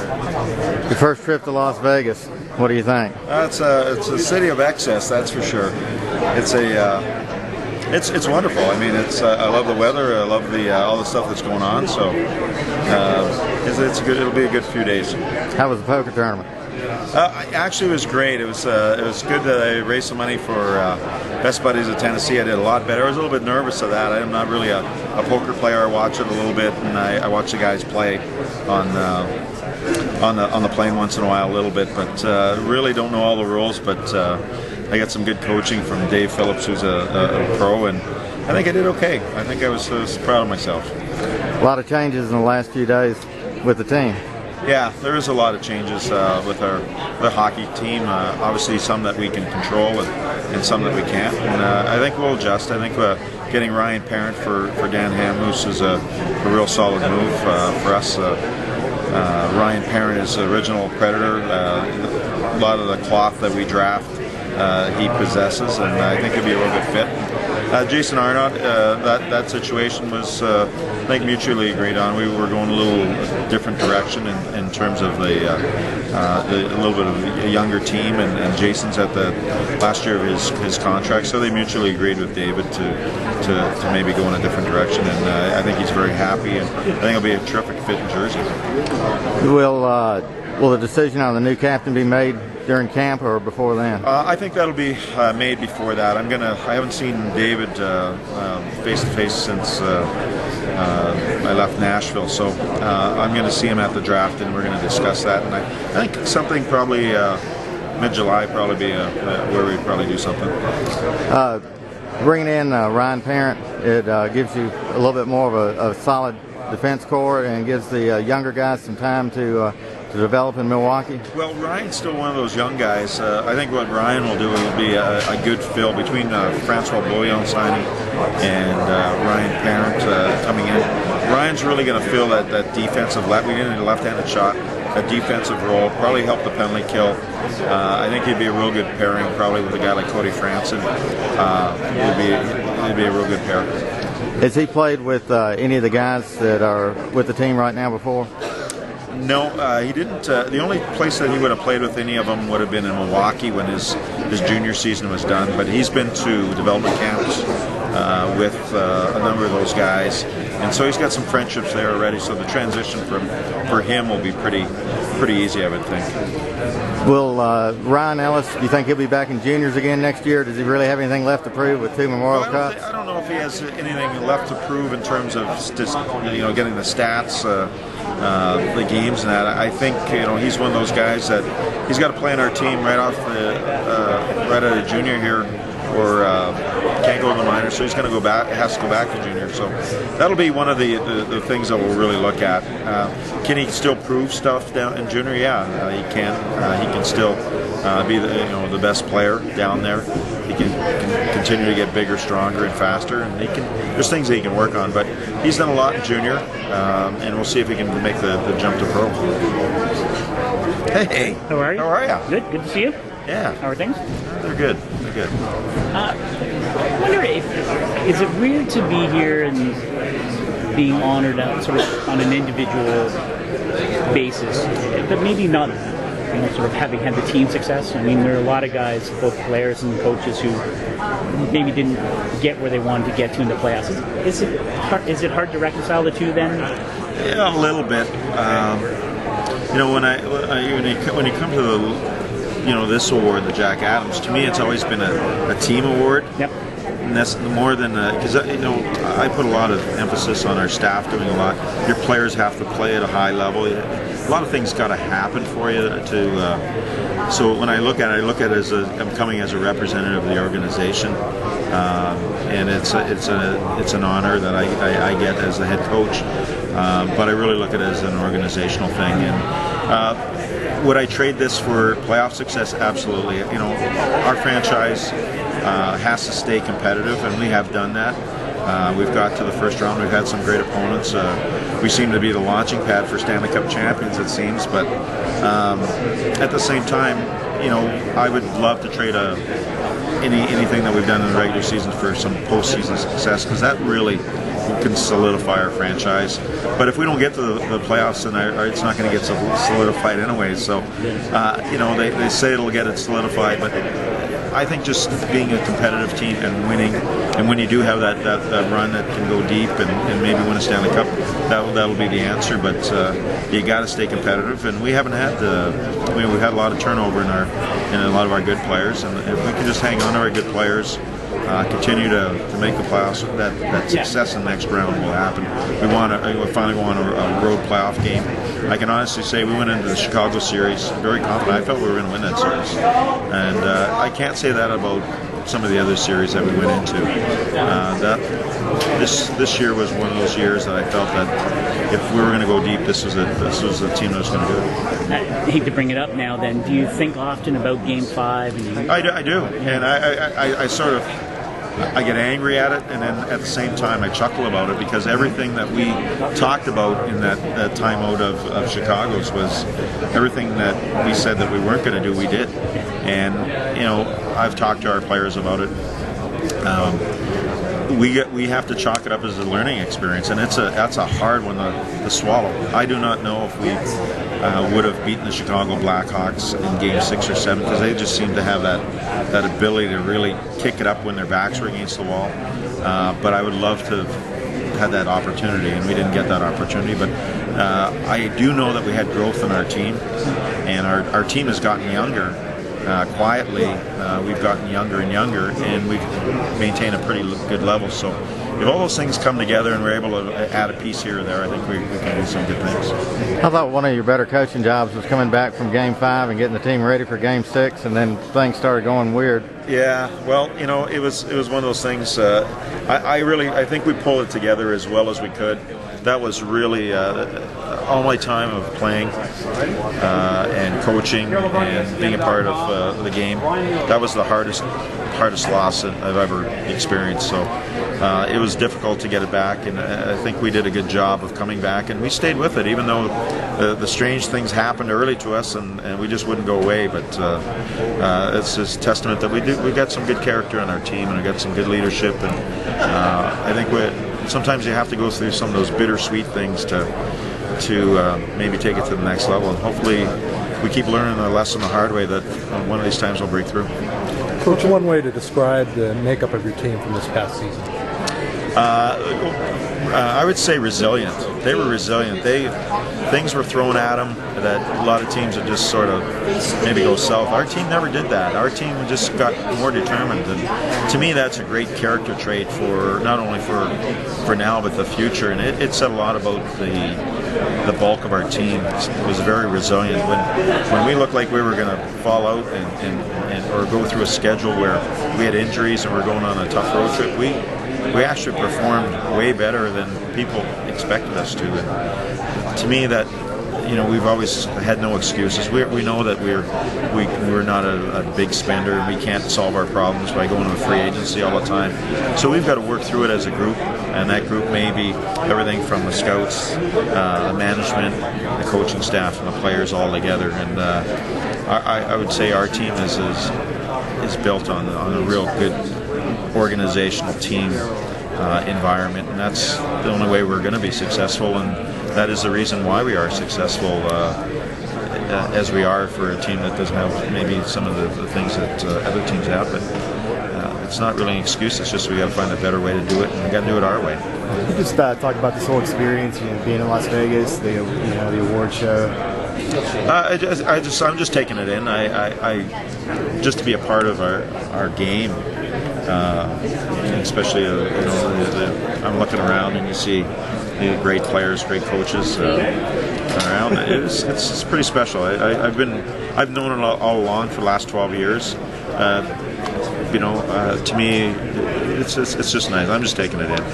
Your first trip to Las Vegas, what do you think? It's a city of excess, that's for sure. It's wonderful. I mean, I love the weather. I love all the stuff that's going on. So it'll be a good few days. How was the poker tournament? Actually, it was great. It was good that I raised some money for Best Buddies of Tennessee. I did a lot better. I was a little bit nervous of that. I'm not really a poker player. I watch it a little bit, and I watch the guys play on the plane once in a while a little bit, but really don't know all the rules. But I got some good coaching from Dave Phillips, who's a pro, and I think I did okay. I think I was proud of myself. A lot of changes in the last few days with the team. Yeah, there is a lot of changes with the hockey team. Obviously, some that we can control and some that we can't. And I think we'll adjust. I think getting Ryan Parent for Dan Hamhuis is a real solid move for us. Ryan Parent is the original Predator. A lot of the cloth that we draft he possesses, and I think he'll be a real good fit. Jason Arnott, that situation was, I think, mutually agreed on. We were going a little different direction in terms of a little bit of a younger team, and Jason's at the last year of his contract, so they mutually agreed with David to maybe go in a different direction, and I think he's very happy, and I think he'll be a terrific fit in Jersey. Will the decision on the new captain be made during camp or before then? I think that'll be made before that. I haven't seen David face to face since I left Nashville, so I'm going to see him at the draft, and we're going to discuss that. And I think something probably mid-July probably be where we probably do something. Bringing in Ryan Parent, it gives you a little bit more of a solid defense core and gives the younger guys some time to develop in Milwaukee? Well, Ryan's still one of those young guys. I think what Ryan will do will be a good fill between Francois Bouillon signing and Ryan Parent coming in. Ryan's really going to fill that defensive left. We need a left-handed shot, a defensive role, probably help the penalty kill. I think he'd be a real good pairing, probably with a guy like Cody Franson. He'd be a real good pair. Has he played with any of the guys that are with the team right now before? No, he didn't. The only place that he would have played with any of them would have been in Milwaukee when his junior season was done. But he's been to development camps with a number of those guys, and so he's got some friendships there already. So the transition for him will be pretty easy, I would think. Will Ryan Ellis, do you think he'll be back in juniors again next year? Does he really have anything left to prove with 2 Memorial Cups? I don't know if he has anything left to prove in terms of getting the stats, the games, and that. I think he's one of those guys that he's got to play on our team right out of junior here, or can't go to the minors, so he's going to go back. Has to go back to junior. So that'll be one of the things that we'll really look at. Can he still prove stuff down in junior? Yeah, he can. He can still be the best player down there. He can continue to get bigger, stronger, and faster, and there's things that he can work on. But he's done a lot in junior, and we'll see if he can make the jump to pro. Hey, how are you? How are you? Good to see you. Yeah. How are things? They're good. They're good. I wonder is it weird to be here and being honored sort of on an individual basis, but maybe not, sort of having had the team success? I mean, there are a lot of guys, both players and coaches, who maybe didn't get where they wanted to get to in the playoffs. Is it hard to reconcile the two then? Yeah, a little bit. When you come to the this award, the Jack Adams, to me it's always been a team award. Yep. And that's more than because I put a lot of emphasis on our staff doing a lot. Your players have to play at a high level. A lot of things got to happen for you to. So when I look at it as I'm coming as a representative of the organization, and it's an honor that I get as the head coach. But I really look at it as an organizational thing. And would I trade this for playoff success? Absolutely. Our franchise has to stay competitive, and we have done that. We've got to the first round. We've had some great opponents. We seem to be the launching pad for Stanley Cup champions, it seems. But at the same time, I would love to trade anything that we've done in the regular season for some postseason success, because that really can solidify our franchise. But if we don't get to the playoffs, then it's not going to get solidified anyway. So, they say it'll get it solidified, but I think just being a competitive team and winning, and when you do have that run that can go deep and maybe win a Stanley Cup, that'll be the answer. But you got to stay competitive, and we haven't had we've had a lot of turnover in a lot of our good players, and if we can just hang on to our good players, continue to make the playoffs, that success in the next round will happen. We finally won a road playoff game. I can honestly say we went into the Chicago series very confident. I felt we were going to win that series, and I can't say that about some of the other series that we went into. This year was one of those years that I felt that if we were going to go deep, this was the team that was going to do it. I hate to bring it up now. Then, do you think often about Game 5? I do, and I sort of. I get angry at it, and then at the same time I chuckle about it, because everything that we talked about in that timeout of Chicago's was everything that we said that we weren't going to do, we did. And I've talked to our players about it. We have to chalk it up as a learning experience, and that's a hard one to swallow. I do not know if we would have beaten the Chicago Blackhawks in Game 6 or 7, because they just seem to have that ability to really kick it up when their backs were against the wall. But I would love to have had that opportunity, and we didn't get that opportunity. But I do know that we had growth in our team, and our team has gotten younger. Quietly, we've gotten younger and younger, and we've maintained a pretty good level. So if all those things come together and we're able to add a piece here or there, I think we can do some good things. I thought one of your better coaching jobs was coming back from Game 5 and getting the team ready for Game 6, and then things started going weird. Yeah, well, it was one of those things. I think we pulled it together as well as we could. That was really all my time of playing and coaching and being a part of the game. That was the hardest loss that I've ever experienced. So it was difficult to get it back, and I think we did a good job of coming back, and we stayed with it, even though the strange things happened early to us, and we just wouldn't go away. But it's just a testament that we got some good character on our team, and we got some good leadership, and I think sometimes you have to go through some of those bittersweet things to maybe take it to the next level, and hopefully we keep learning the lesson the hard way, that one of these times we'll break through. Coach, one way to describe the makeup of your team from this past season? I would say resilient. They were resilient. Things were thrown at them that a lot of teams would just sort of maybe go south. Our team never did that. Our team just got more determined, and to me that's a great character trait for not only for now but the future. And it said a lot about the bulk of our team. It was very resilient. When we looked like we were going to fall out or go through a schedule where we had injuries and we're going on a tough road trip, we actually performed way better than people expected us to. And to me, that we've always had no excuses. We know that we're not a big spender. We can't solve our problems by going to free agency all the time. So we've got to work through it as a group, and that group may be everything from the scouts, the management, the coaching staff, and the players all together. And I would say our team is built on a real good organizational team environment, and that's the only way we're going to be successful, and that is the reason why we are successful as we are for a team that doesn't have maybe some of the things that other teams have. But it's not really an excuse. It's just we got to find a better way to do it, and we got to do it our way. You just talk about this whole experience, being in Las Vegas, the awards show. I'm just taking it in. I just to be a part of our game, especially I'm looking around and you see great players, great coaches around. It's pretty special. I've known it all along for the last 12 years. To me, it's just nice. I'm just taking it in.